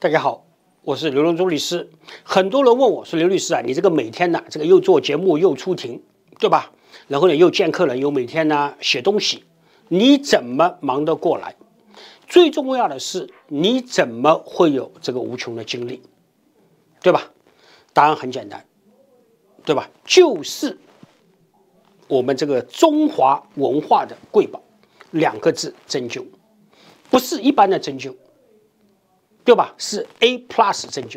大家好，我是刘荣洲律师。很多人问我说：“刘律师啊，你这个每天呢，这个又做节目又出庭，对吧？然后呢又见客人，又每天呢写东西，你怎么忙得过来？最重要的是，你怎么会有这个无穷的精力，对吧？”答案很简单，对吧？就是我们这个中华文化的瑰宝，2个字：针灸，不是一般的针灸。对吧？是 A+ 针灸，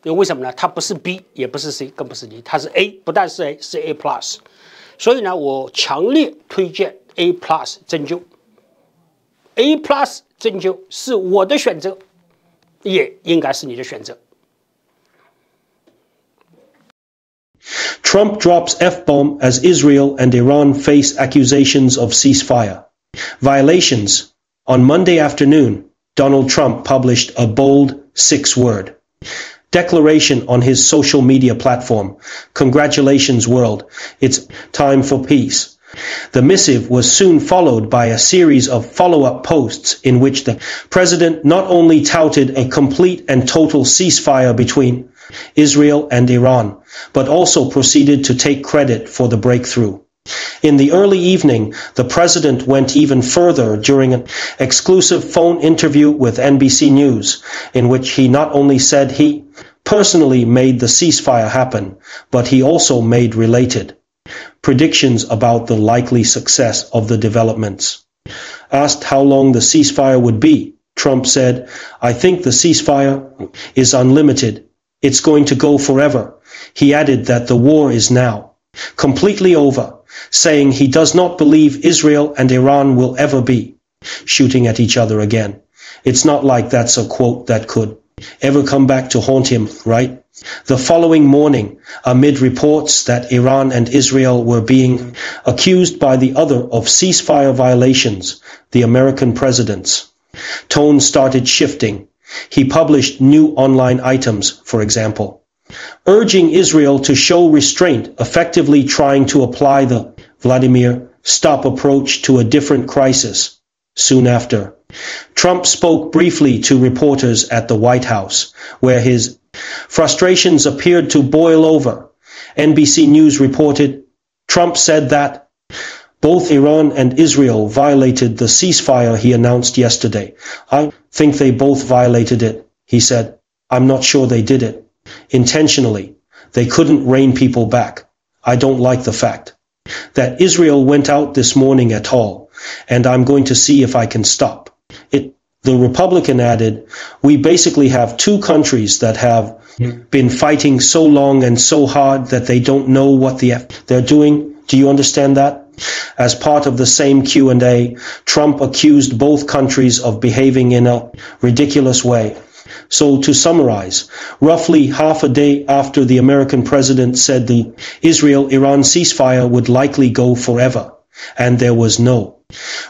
因为为什么呢？它不是 B， 也不是 C， 更不是 D， 它是 A， 不但是 A， 是 A+。所以呢，我强烈推荐 A+ 针灸。A+ 针灸是我的选择，也应该是你的选择。Trump drops F-bomb as Israel and Iran face accusations of ceasefire violations. On Monday afternoon, Donald Trump published a bold 6-word declaration on his social media platform. Congratulations, world. It's time for peace. The missive was soon followed by a series of follow-up posts in which the president not only touted a complete and total ceasefire between Israel and Iran, but also proceeded to take credit for the breakthrough. In the early evening, the president went even further during an exclusive phone interview with NBC News, in which he not only said he personally made the ceasefire happen, but he also made related predictions about the likely success of the developments. Asked how long the ceasefire would be, Trump said, "I think the ceasefire is unlimited. It's going to go forever." He added that the war is now completely over, saying he does not believe Israel and Iran will ever be shooting at each other again. It's not like that's a quote that could ever come back to haunt him, right? The following morning, amid reports that Iran and Israel were being accused by the other of ceasefire violations, the American president's tone started shifting. He published new online items, for example, urging Israel to show restraint, effectively trying to apply the Vladimir stop approach to a different crisis. Soon after, Trump spoke briefly to reporters at the White House, where his frustrations appeared to boil over. NBC News reported, Trump said that both Iran and Israel violated the ceasefire he announced yesterday. "I think they both violated it," he said. "I'm not sure they did it intentionally. They couldn't rein people back. I don't like the fact that Israel went out this morning at all, and I'm going to see if I can stop it." The Republican added, "We basically have two countries that have been fighting so long and so hard that they don't know what they're doing. Do you understand that?" As part of the same Q&A, Trump accused both countries of behaving in a ridiculous way. So to summarize, roughly half a day after the American president said the Israel-Iran ceasefire would likely go forever, and there was no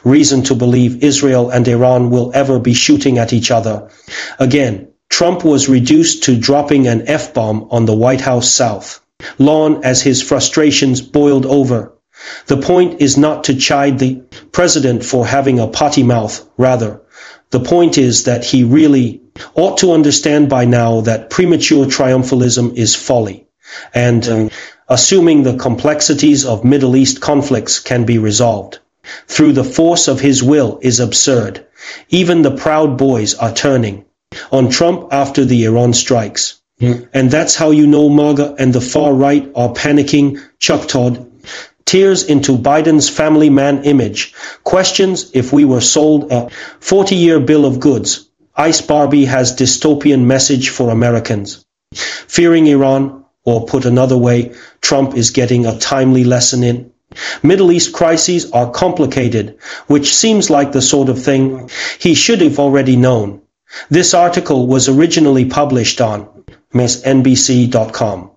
reason to believe Israel and Iran will ever be shooting at each other again, Trump was reduced to dropping an F-bomb on the White House South lawn as his frustrations boiled over. The point is not to chide the president for having a potty mouth, rather, the point is that he really ought to understand by now that premature triumphalism is folly, and assuming the complexities of Middle East conflicts can be resolved through the force of his will is absurd. Even the Proud Boys are turning on Trump after the Iran strikes. And that's how you know MAGA and the far right are panicking. Chuck Todd. Tears into Biden's family man image. Questions if we were sold a 40-year bill of goods. Ice Barbie has dystopian message for Americans. Fearing Iran, or put another way, Trump is getting a timely lesson in Middle East crises are complicated, which seems like the sort of thing he should have already known. This article was originally published on MSNBC.com.